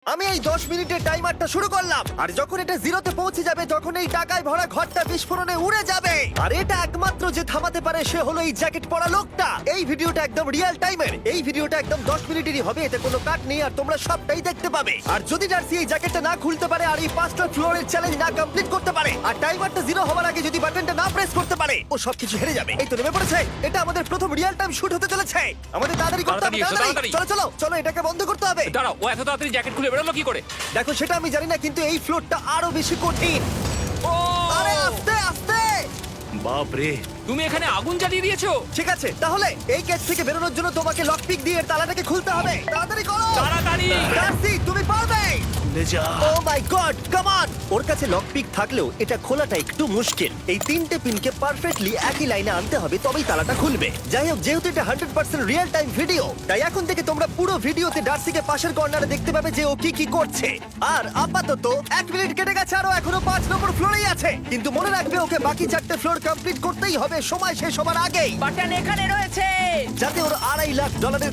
আমি এই 10 মিনিটের টাইমারটা শুরু করলাম, আর যখন এটা জিরোতে পৌঁছে যাবে তখন এই টাকায় ভরা ঘরটা বিস্ফোরণে উড়ে যাবে। আর এটা একমাত্র যে থামাতে পারে সে হলো এই জ্যাকেট পরা লোকটা। এই ভিডিওটা একদম রিয়েল টাইমের, এই ভিডিওটা একদম 10 মিনিটেরই হবে, এতে কোনো কাট নেই আর তোমরা সবটাই দেখতে পাবে। আর যদি ডার্সি এই জ্যাকেটটা না খুলতে পারে আর এই 5টা ফ্লোরের চ্যালেঞ্জ না কমপ্লিট করতে পারে আর টাইমারটা জিরো হওয়ার আগে যদি বাটনটা না প্রেস করতে পারে, ও সবকিছু হেরে যাবে। এই তো নেমে পড়েছে, এটা আমাদের প্রথম রিয়েল টাইম শুট হতে চলেছে। আমাদের তাড়াতাড়ি করতে হবে, তাড়াতাড়ি। চলো চলো চলো, এটাকে বন্ধ করতে হবে। দাঁড়াও, ও এত তাড়াতাড়ি জ্যাকেট খুলে বেরোলো কি করে? দেখো সেটা আমি জানি না, কিন্তু এই ফ্লোরটা আরো বেশি কঠিন। ও আরে আস্তে আস্তে। বাপ রে, তুমি এখানে আগুন জ্বালিয়ে দিয়েছো। ঠিক আছে, তাহলে এই কেস থেকে বেরোনোর জন্য তোমাকে লকপিক দিয়ে এর তালাটাকে খুলতে হবে। তাড়াতাড়ি করো। তাড়াতাড়ি। ডার্সি তুমি পারবে। লে যা। ও মাই গড, কাম অন। ওর কাছে লকপিক থাকলেও এটা খোলাটা একটু মুশকিল। এই তিনটে পিনকে পারফেক্টলি একই লাইনে আনতে হবে, তবেই তালাটা খুলবে। যাই হোক, যেহেতু এটা 100% রিয়েল টাইম ভিডিও, তাই এখন থেকে তোমরা পুরো ভিডিওতে ডার্সিকে পাশের কর্নারে দেখতে পাবে যে ও কি কি করছে। আর আপাতত 1 মিনিট কেটে গেছে, আরো এখনো 5 নম্বর ফ্লোরেই আছে। কিন্তু মনে রাখবে ওকে বাকি 4টে ফ্লোর কমপ্লিট করতেই হবে সময় শেষ হবার আগেই, বাটন এখানে রয়েছে। যাতে ওর $2.5 লাখ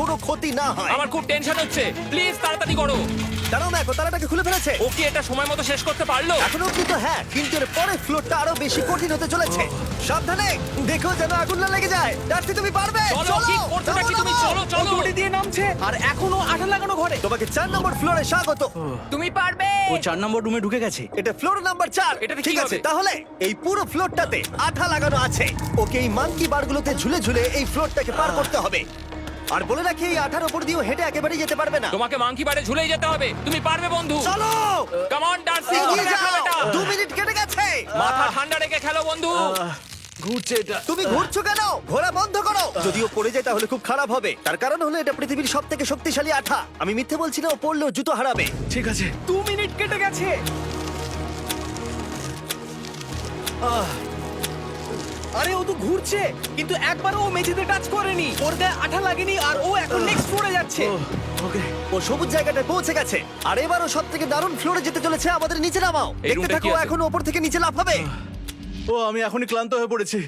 কোনো ক্ষতি না হয়। আমার খুব টেনশন হচ্ছে, প্লিজ তাড়াতাড়ি করো। দাঁড়াও, দেখো তালাটাকে খুলে ফেলেছে। ও কি এটা সময় মতো শেষ করতে পারলো? এখনো কিন্তু হ্যাঁ, কিন্তু এর পরের ফ্লোরটা আরো বেশি কঠিন হতে চলেছে। সাবধানে, দেখো যেন আগুন না লেগে যায়। ডার্সি তুমি পারবে। চলো, কি করছো নাকি তুমি? চলো চলো। দড়ি দিয়ে নামছে আর এখনো আঠা লাগানো ঘরে। তোমাকে 4 নম্বর ফ্লোরে স্বাগত। তুমি পারবে। ও 4 নম্বর রুমে ঢুকে গেছে। এটা ফ্লোর নাম্বার 4। এটাতে ঠিক কি আছে, হবে? তাহলে এই পুরো ফ্লোরটাতে আঠা লাগানো আছে। ওকে এই মাঙ্কি বারগুলোতে ঝুলে ঝুলে এই ফ্লোরটাকে পার করতে হবে। আর বলে রাখি, এই আঠার উপর দিয়েও হেঁটে একেবারেই যেতে পারবে না। তোমাকে মাংকি বারে ঝুলেই যেতে হবে। তুমি পারবে বন্ধু। চলো কাম অন ডার্সি, এগিয়ে দেখো যাও। এটা। 2 মিনিট কেটে গেছে। মাথা ঠান্ডা রেখে খেলো বন্ধু। ঘুরছে এটা। তুমি ঘুরছো কেন? ঘোরা বন্ধ করো। যদিও পড়ে যায় তাহলে খুব খারাপ হবে। তার কারণ হলো এটা পৃথিবীর সবথেকে শক্তিশালী আঠা। আমি মিথ্যে বলছি না, ও পড়লেও জুতো হারাবে। ঠিক আছে। 2 মিনিট কেটে গেছে। আরে ও তো ঘুরছে, কিন্তু একবারও ও মেঝেতে টাচ করেনি। ওর গায়ে আঠা লাগেনি আর ও এখন নেক্সট ফ্লোরে যাচ্ছে। ওকে। ও সবুজ জায়গাটায় পৌঁছে গেছে। আর এবারও সব থেকে দারুণ ফ্লোরে যেতে চলেছে। আমাদের নিচে নামাও। এই দেখতে রুমটা থাকো, কি আছে? এখন ওপর থেকে নিচে লাফাবে। ও আমি এখনই ক্লান্ত হয়ে পড়েছি।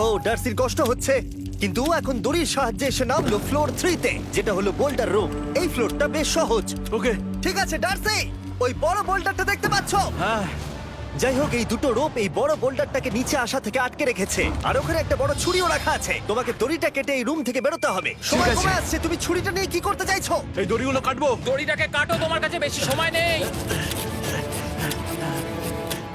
ও ডার্সির কষ্ট হচ্ছে, কিন্তু ও এখন দড়ির সাহায্যে এসে নামলো ফ্লোর 3 তে, যেটা হলো বোল্টার রুম। এই ফ্লোরটা বেশ সহজ। ওকে। ঠিক আছে ডার্সি, ওই বড় বোল্টারটা দেখতে পাচ্ছো? হ্যাঁ। যাই হোক, এই দুটো রোপ এই বড় বোল্ডারটাকে নিচে আসা থেকে আটকে রেখেছে। আর ওখানে একটা বড় ছুরিও রাখা আছে। তোমাকে দড়িটা কেটে এই রুম থেকে বেরোতে হবে। সময় আছে। কমে আসছে, তুমি ছুরিটা নিয়ে কি করতে চাইছো? এই দড়িগুলো কাটবো। দড়িটাকে কাটো, তোমার কাছে বেশি সময় নেই।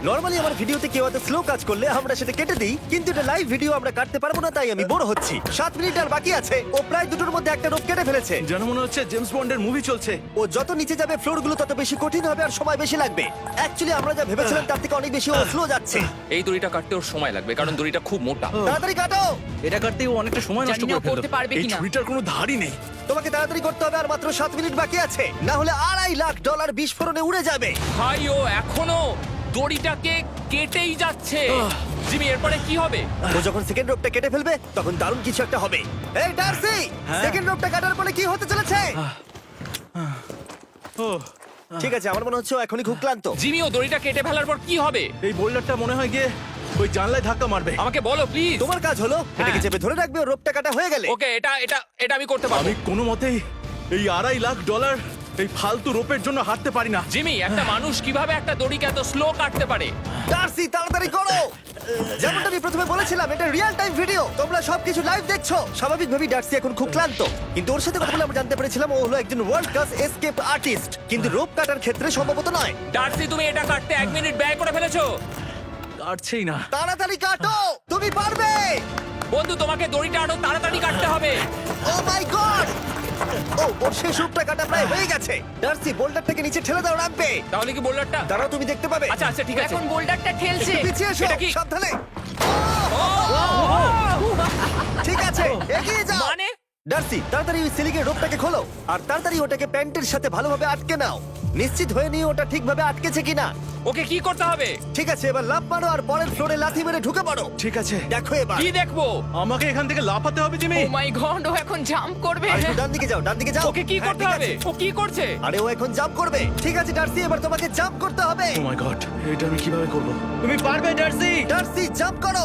নরমালি আমার ভিডিওতে কেউ এত স্লো কাজ করলে আমরা সেটা কেটে দিই, কিন্তু এটা লাইভ ভিডিও আমরা কাটতে পারবো না, তাই আমি বোর হচ্ছি। 7 মিনিট আর বাকি আছে। ও প্রায় দুটোর মধ্যে একটা রোপ কেটে ফেলেছে। যেন মনে হচ্ছে জেমস বন্ডের মুভি চলছে। ও যত নিচে যাবে ফ্লোরগুলো তত বেশি কঠিন হবে আর সময় বেশি লাগবে। অ্যাকচুয়ালি আমরা যা ভেবেছিলাম তার থেকে অনেক বেশি ও স্লো যাচ্ছে। এই দড়িটা কাটতে ওর সময় লাগবে, কারণ দড়িটা খুব মোটা। তাড়াতাড়ি কাটো। এটা কাটতে ও অনেকটা সময় নষ্ট জানি না করে ফেললো। করতে পারবে এই কিনা। ছুরিটার কোনো ধারই নেই। তোমাকে তাড়াতাড়ি করতে হবে, আর মাত্র 7 মিনিট বাকি আছে, না হলে $2.5 লাখ বিস্ফোরণে উড়ে যাবে। ভাই ও এখনো দড়িটাকে কেটেই যাচ্ছে। জিমি, এরপরে কি হবে? ও যখন সেকেন্ড রোপটা কেটে ফেলবে তখন দারুণ কিছু একটা হবে। এই ডার্সি, হ্যাঁ? সেকেন্ড রোপটা কাটার পরে কি হতে চলেছে? ও ঠিক আছে, আমার মনে হচ্ছে ও এখনই খুব ক্লান্ত। জিমি, ও দড়িটা কেটে ফেলার পর কি হবে? এই বোল্ডারটা মনে হয় গিয়ে ওই জানলায় ধাক্কা মারবে। আমাকে বলো প্লিজ। তোমার কাজ হলো এটাকে চেপে ধরে রাখবে, ও রোপটা কাটা হয়ে গেলে। ওকে, এটা এটা এটা আমি করতে পারবো। আমি কোনো মতেই এই $2.5 লাখ এই ফালতু রোপের জন্য হাঁটতে পারি না। জিমি, একটা মানুষ কিভাবে একটা দড়িকে এত স্লো কাটতে পারে? ডার্সি তাড়াতাড়ি করো। যেমনটা আমি প্রথমে বলেছিলাম, এটা রিয়েল টাইম ভিডিও, তোমরা সবকিছু লাইভ দেখছো। স্বাভাবিকভাবেই ডার্সি এখন খুব ক্লান্ত, কিন্তু ওর সাথে কথা বলে আমরা জানতে পেরেছিলাম ও হলো একজন ওয়ার্ল্ড ক্লাস এসকেপ আর্টিস্ট, কিন্তু রোপ কাটার ক্ষেত্রে সম্ভবত নয়। ডার্সি, তুমি এটা কাটতে 1 মিনিট ব্যয় করে ফেলেছো। কাটছেই না। তাড়াতাড়ি কাটো, তুমি পারবে। বন্ধু, তোমাকে দড়িটা আরো তাড়াতাড়ি কাটতে হবে। ও মাই গড! ও ওর শেষ রূপটা কাটা প্রায় হয়ে গেছে। ডার্সি, বোল্ডারটাকে নিচে ঠেলে দাও রাম্পে। তাহলে কি বোল্ডারটা? দাঁড়াও, তুমি দেখতে পাবে। আচ্ছা আচ্ছা, ঠিক আছে। এখন বোল্ডারটা ঠেলছে। একটু পিছিয়ে এসো, এটা কি? সাবধানে। ঠিক আছে, এগিয়ে যাও। মানে? ডার্সি, তাড়াতাড়ি ওই সিলিকের রোপটাকে খোলো আর তাড়াতাড়ি ওটাকে প্যান্টের সাথে ভালোভাবে আটকে নাও। নিশ্চিত হয়ে নিয়ে ওটা ঠিকভাবে আটকেছে কিনা। ওকে কি করতে হবে? ঠিক আছে, এবার লাফ মারো আর পরের ফ্লোরে লাথি মেরে ঢুকে পড়ো। ঠিক আছে। দেখো এবার। কি দেখবো? আমাকে এখান থেকে লাফাতে হবে জিমি। ও মাই গড, ও এখন জাম্প করবে। আর একটু ডান দিকে যাও, ডান দিকে যাও। ওকে কি হ্যাঁ, করতে ঠিক হবে? আছে। ও কি করছে? আরে ও এখন জাম্প করবে। ঠিক আছে ডার্সি, এবার তোমাকে জাম্প করতে হবে। ও মাই গড, এটা আমি কিভাবে করব? তুমি পারবে ডার্সি। ডার্সি, জাম্প করো।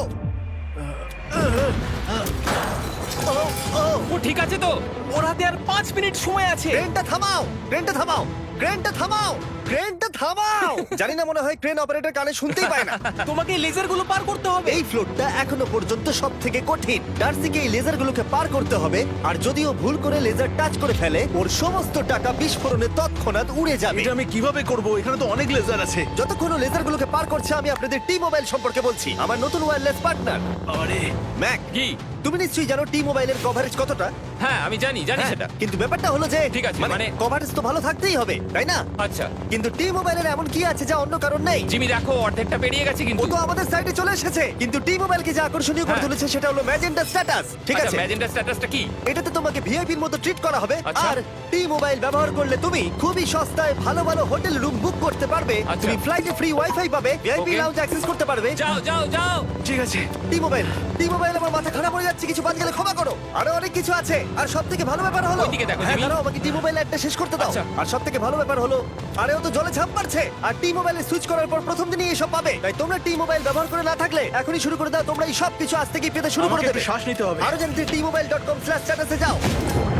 ও ও ও ঠিক আছে তো? ওর হাতে আর 5 মিনিট সময় আছে। ক্রেনটা থামাও, ক্রেনটা থামাও, ক্রেনটা থামাও, ক্রেনটা থামাও। জানি না, মনে হয় ক্রেন অপারেটর কানে শুনতেই পায় না। তোমাকে লেজারগুলো পার করতে হবে। এই ফ্লোরটা এখনো পর্যন্ত সব থেকে কঠিন। ডার্সিকে এই লেজারগুলোকে পার করতে হবে, আর যদিও ভুল করে লেজার টাচ করে ফেলে, ওর সমস্ত টাকা বিস্ফোরণে তৎক্ষণাৎ উড়ে যাবে। এটা আমি কিভাবে করব? এখানে তো অনেক লেজার আছে। যতক্ষণ ও লেজারগুলোকে পার করছে, আমি আপনাদের টি মোবাইল সম্পর্কে বলছি, আমার নতুন ওয়্যারলেস পার্টনার আরে ম্যাক। কি? তুমি নিশ্চয়ই জানো টি মোবাইলের কভারেজ কতটা। হ্যাঁ আমি জানি হ্যাঁ, সেটা। কিন্তু ব্যাপারটা হলো যে ঠিক আছে, মানে কভারেজ তো ভালো থাকতেই হবে, তাই না? আচ্ছা কিন্তু টি মোবাইলের এমন কি আছে যা অন্য কারণ নেই? জিমি দেখো অর্ধেকটা পেরিয়ে গেছে ও কিন্তু। তো আমাদের সাইডে চলে এসেছে, কিন্তু টি মোবাইলকে যে আকর্ষণীয় করে হ্যাঁ। তুলেছে সেটা হলো ম্যাজেন্টা স্ট্যাটাস। ঠিক আছে, ম্যাজেন্টা স্ট্যাটাসটা কি? এটাতে তোমাকে ভিআইপির মতো ট্রিট করা হবে। আচ্ছা। আর টি মোবাইল ব্যবহার করলে তুমি খুবই সস্তায় ভালো ভালো হোটেল রুম বুক করতে পারবে। আচ্ছা। তুমি ফ্লাইটে ফ্রি ওয়াইফাই পাবে, ভিআইপি Okay. লাউঞ্জ অ্যাক্সেস করতে পারবে। যাও যাও যাও। ঠিক আছে। টি মোবাইল, টি মোবাইল, আমার মাথা খারাপ হয়ে যাচ্ছে, কিছু বাদ গেলে ক্ষমা করো। আরো অনেক কিছু আছে, আর সব থেকে ভালো ব্যাপার হলো, ওইদিকে দেখো, হ্যাঁ জিমি। দাঁড়াও, আমাকে টি মোবাইল একটা শেষ করতে দাও। আচ্ছা। আর সব থেকে ভালো ব্যাপার হলো, আরে ও তো জলে ঝাঁপ মারছে, আর টি মোবাইলে সুইচ করার পর প্রথম দিনই এসব পাবে। তাই তোমরা টি মোবাইল ব্যবহার করে না থাকলে এখনই শুরু করে দাও। তোমরা এই সব কিছু আজ থেকেই পেতে শুরু করে আমাকে দেবে। একটু শ্বাস নিতে হবে। আরো জানতে tmobile.com/status-এ যাও।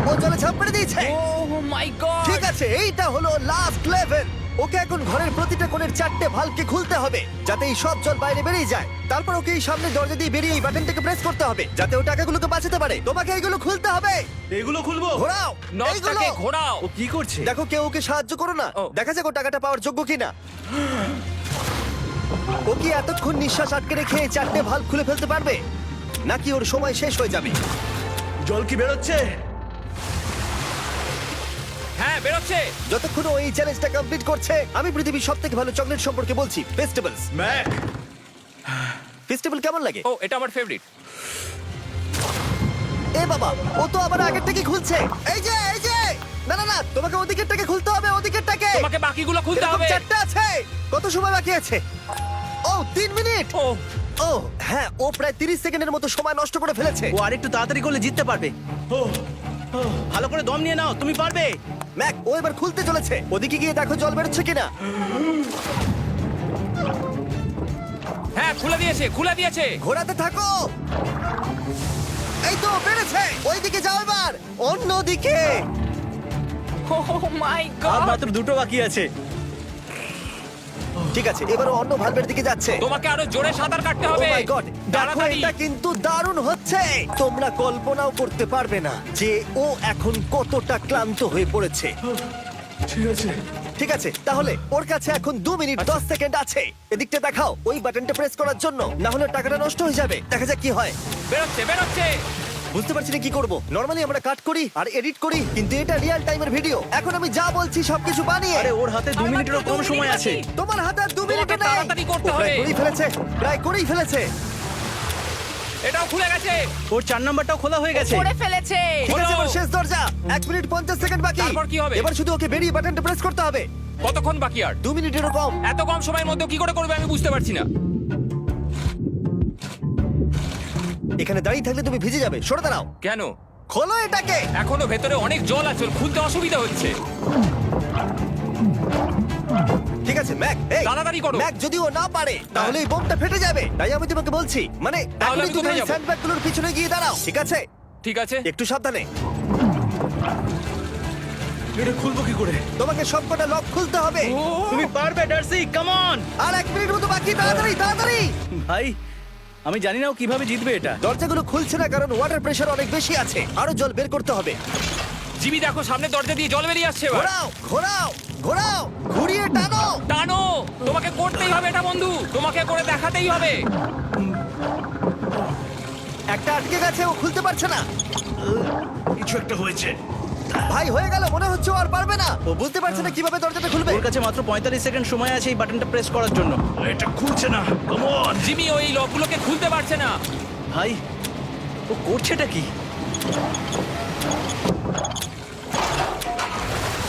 ও জলে ঝাঁপ মেরে দিয়েছে। ও মাই গড। ঠিক আছে, এইটা হলো লাস্ট লেভেল। ওকে এখন ঘরের প্রতিটা কোণের 4টে ভালভকে খুলতে হবে, যাতে এই সব জল বাইরে বেরিয়ে যায়। তারপর ওকে এই সামনে দরজা দিয়ে বেরিয়ে এই বাটনটাকে প্রেস করতে হবে, যাতে ও টাকাগুলোকে বাঁচাতে পারে। তোমাকে এইগুলো খুলতে হবে। এগুলো খুলবো? ঘোরাও এইগুলো। নটটাকে ঘোরাও। ও কি করছে? দেখো কেউ ওকে সাহায্য করো না, ও। দেখা যাক ও টাকাটা পাওয়ার যোগ্য কিনা। ও কি এতক্ষণ নিঃশ্বাস আটকে রেখে এই 4টে ভালভ খুলে ফেলতে পারবে, নাকি ওর সময় শেষ হয়ে যাবে? জল কি বেরোচ্ছে? হ্যাঁ বেরোচ্ছে। যতক্ষণ ও এই চ্যালেঞ্জটা কমপ্লিট করছে, আমি পৃথিবীর সবথেকে ভালো চকলেট সম্পর্কে বলছি, ফেস্টিভ্যালস। ম্যাক, ফেস্টিভ্যাল কেমন লাগে? ও এটা আমার ফেভারিট। এ বাবা, ও তো আবার আগের থেকে খুলছে। এই যে এই যে, না না না, তোমাকে ওদিকেরটাকে খুলতে হবে, ওদিকেরটাকে। তোমাকে বাকিগুলো খুলতে এরকম হবে। 4টে আছে। কত সময় বাকি আছে? ও 3 মিনিট। ও ও হ্যাঁ, ও প্রায় 30 সেকেন্ডের মতো সময় নষ্ট করে ফেলেছে। ও আরেকটু তাড়াতাড়ি করলে জিততে পারবে। ও ভালো করে দম নিয়ে নাও, তুমি পারবে। ম্যাক, ও এবার খুলতে চলেছে। ওদিকে গিয়ে দেখো জল বেরোচ্ছে কিনা। হ্যাঁ খুলে দিয়েছে, খুলে দিয়েছে। ঘোরাতে থাকো। এই তো বেড়েছে। ওইদিকে যাও এবার, অন্যদিকে। ও মাই আর গড। মাত্র 2টো বাকি আছে। ঠিক আছে, এবার ও অন্য ভালভের দিকে যাচ্ছে। তোমাকে আরো জোরে সাঁতার কাটতে ও হবে। মাই গড, দেখো তাড়াতাড়ি। এটা কিন্তু দারুণ হচ্ছে। তোমরা কল্পনাও করতে পারবে না যে ও এখন কতটা ক্লান্ত হয়ে পড়েছে। ঠিক আছে। ঠিক আছে, তাহলে ওর কাছে এখন 2 মিনিট 10 সেকেন্ড আছে। এদিকটা দেখাও, ওই বাটনটা প্রেস করার জন্য, না হলে টাকাটা নষ্ট হয়ে যাবে। দেখা যাক কি হয়। বেরোচ্ছে বেরোচ্ছে। বুঝতে পারছি না কি করব। নরমালি আমরা কাট করি আর এডিট করি, কিন্তু এটা রিয়েল টাইমের ভিডিও। এখন আমি যা বলছি সবকিছু বানিয়ে। আরে ওর হাতে 2 মিনিটেরও কম সময় আছে। তোমার হাতে আর 2 মিনিট তোমাকে নেই। তাড়াতাড়ি করতে ও প্রায় হবে। করেই ফেলেছে, প্রায় করেই ফেলেছে। এটাও খুলে গেছে। ওর 4 নাম্বারটাও খোলা হয়ে গেছে। করে ফেলেছে। ঠিক আছে, এবার শেষ দরজা। 1 মিনিট 50 সেকেন্ড বাকি। তারপর কি হবে? এবার শুধু ওকে বেরিয়ে বাটনটা প্রেস করতে হবে। কতক্ষণ বাকি আর? 2 মিনিটেরও কম। এত কম সময়ের মধ্যে কি করে করবে আমি বুঝতে পারছি না। এখানে দাঁড়িয়ে থাকলে তুমি ভিজে যাবে, সরে দাঁড়াও। কেন? খোলো এটাকে। এখনো ভেতরে অনেক জল আছে, খুলতে অসুবিধা হচ্ছে। ঠিক আছে ম্যাক, এই তাড়াতাড়ি করো। ম্যাক, যদি ও না পারে তাহলে এই বোমটা ফেটে যাবে। তাই আমি তোমাকে বলছি, মানে তাহলে এখনই আমি তুমি কোথায় ওই যাবো? স্যান্ডব্যাগগুলোর পিছনে গিয়ে দাঁড়াও, ঠিক আছে? ঠিক আছে। একটু সাবধানে। এটা খুলবো কি করে? তোমাকে সবকটা লক খুলতে হবে। তুমি পারবে ডার্সি, কাম অন। আর 1 মিনিট মতো বাকি, তাড়াতাড়ি তাড়াতাড়ি। ভাই আমি জানি না ও কিভাবে জিতবে এটা। দরজাগুলো খুলছে না কারণ ওয়াটার প্রেশার অনেক বেশি আছে। আরো জল বের করতে হবে। জিমি দেখো সামনে দরজা দিয়ে জল বেরিয়ে আসছে এবার। ঘোরাও ঘোরাও ঘোরাও, ঘুরিয়ে টানো। টানো। তোমাকে করতেই হবে এটা বন্ধু, তোমাকে করে দেখাতেই হবে। একটা আটকে গেছে, ও খুলতে পারছে না। কিছু একটা হয়েছে। ভাই হয়ে গেল, মনে হচ্ছে ও আর পারবে না। ও বুঝতে পারছে না কিভাবে দরজাটা খুলবে। ওর কাছে মাত্র 45 সেকেন্ড সময় আছে এই বাটনটা প্রেস করার জন্য। এটা খুলছে না। Come on. জিমি ওই লকগুলোকে খুলতে পারছে না। ভাই ও করছেটা কি?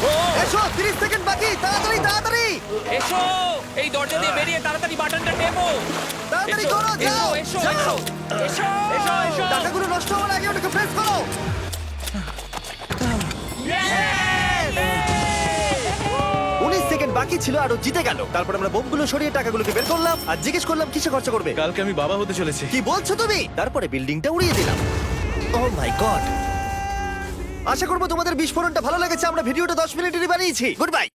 ও এসো, 30 সেকেন্ড বাকি, তাড়াতাড়ি তাড়াতাড়ি এসো, এই দরজা দিয়ে বেরিয়ে তাড়াতাড়ি বাটনটা টেপো। তাড়াতাড়ি এসো, করো, যাও এসো, যাও। এসো, এসো, এসো, এসো। টাকাগুলো নষ্ট হওয়ার আগে ওটাকে প্রেস করো। 19 সেকেন্ড বাকি ছিল আর ও জিতে গেল। তারপর আমরা বোমগুলো সরিয়ে টাকাগুলোকে বের করলাম আর জিজ্ঞেস করলাম কিসে খরচা করবে। কালকে আমি বাবা হতে চলেছি। কি বলছো তুমি? তারপরে বিল্ডিংটা উড়িয়ে দিলাম। ও মাই গড আশা করবো তোমাদের বিস্ফোরণটা ভালো লেগেছে। আমরা ভিডিওটা 10 মিনিটেরই বানিয়েছি। Good bye.